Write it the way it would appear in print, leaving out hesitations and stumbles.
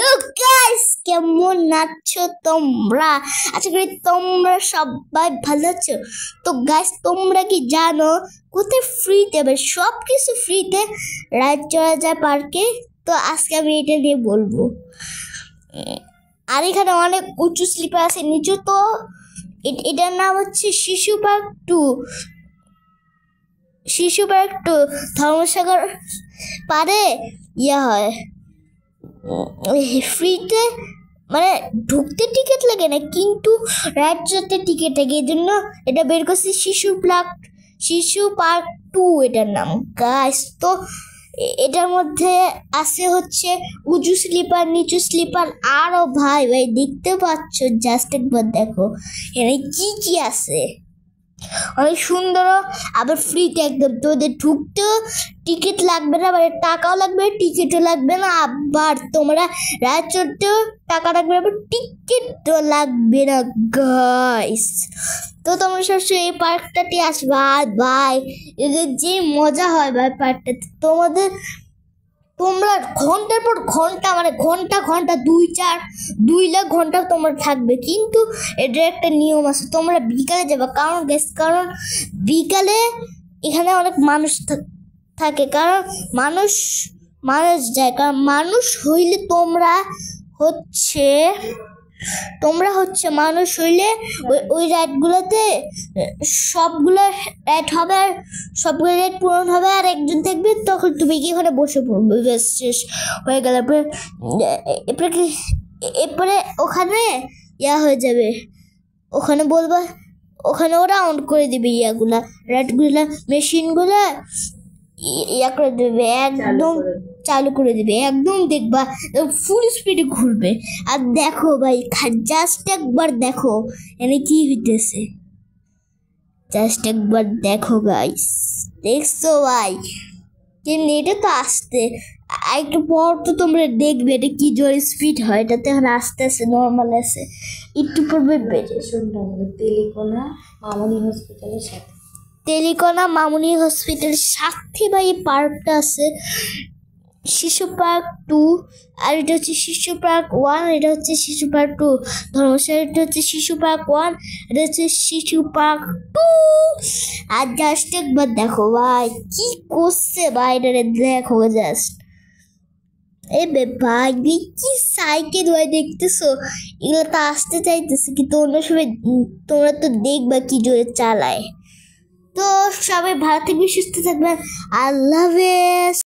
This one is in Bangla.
হ্যালো গাইস, কেমন আছো তোমরা? আশা করি তোমরা সবাই ভালো আছো। তো গাইস, তোমরা কি জানো কোথায় ফ্রিতে সব কিছু ফ্রিতে রাইড চড়া যায় পার্কে? তো আজকে আমি এটা নিয়ে বলবো। আর এখানে অনেক উঁচু স্লিপার আছে নিচু। তো এটার নাম হচ্ছে শিশু পার্ক 2। শিশু পার্ক 2 ধর্মসাগর পারে হয় ফ্রিতে, মানে ঢুকতে টিকিট লাগে না, কিন্তু রাইড চড়তে টিকিট লাগে। এই জন্য এটা বের করছে শিশু পার্ক 2 এটার নাম গাইস। তো এটার মধ্যে আছে হচ্ছে উঁচু স্লিপার, নিচু স্লিপার। আরো ভাই দেখতে পাচ্ছ, জাস্ট একবার দেখো এখানে কি কি আছে। অনেক সুন্দর, আবার ফ্রিতে একদম। তোদের ঢুকতেও টিকিট লাগবে না, মানে টাকাও লাগবে, টিকিটও লাগবে না। আবার তোমরা রাইড চড়তেও টাকা লাগবে, আবার টিকিটও লাগবে না গাইস। তো তোমরা সবসময় এই পার্কটাতে আসবে। আর ভাই এদের যে মজা হয় ভাই পার্কটাতে, তোমরা ঘন্টার পর ঘন্টা, মানে ঘন্টা 2 লাখ ঘন্টা তোমরা থাকবে। কিন্তু এটার একটা নিয়ম আছে, তোমরা বিকালে যাবে। কারণ বিকালে এখানে অনেক মানুষ থাকে, কারণ মানুষ যায়। কারণ মানুষ হইলে তোমরা মানুষ হইলে ওই রাইডগুলোতে সবগুলো রাইড হবে, আর সবগুলো রাইড পূরণ হবে, আর একজন থাকবে। তখন তুমি কি ওখানে বসে পড়বে, শেষ হয়ে গেল। এরপরে ওখানে হয়ে যাবে, ওখানে বলবা, ওখানে ওরা অন করে দিবে রাইডগুলা, মেশিনগুলা করে দেবে, একদম চালু করে দেবে। একদম দেখবা ফুল স্পিডে ঘুরবে। আর দেখো ভাই, জাস্ট একবার দেখো এখানে কি হইতেছে, জাস্ট একবার দেখো গাইস। দেখছো ভাই? কিন্তু এটা তো আসতে একটু পর তো তোমরা দেখবে এটা কি জোরে স্পিড হয়। এটাতে এখন আস্তে আস্তে নর্মাল আছে, একটু পূর্বে তেলিকোনা মামুনি হসপিটালের সাথে ভাই এই পার্কটা আছে, শিশু পার্ক 2। আর এটা হচ্ছে শিশু পার্ক 1, এটা হচ্ছে শিশু পার্ক 2 ধর্মসাগর। এটা হচ্ছে শিশু পার্ক 1, এটা হচ্ছে শিশু পার্ক 2। আর জাস্ট একবার দেখো ভাই কি করছে ভাই, এটা দেখো জাস্ট। ভাই কি সাইকেল ভাই, দেখতেছো? এগুলো তো আসতে চাইতেছে, কিন্তু অন্য সময় তোমরা তো দেখবা কি জোরে চালায়। তো সবাই ভালো থাকবে, সুস্থ থাকবেন। আল্লাহ হাফেজ।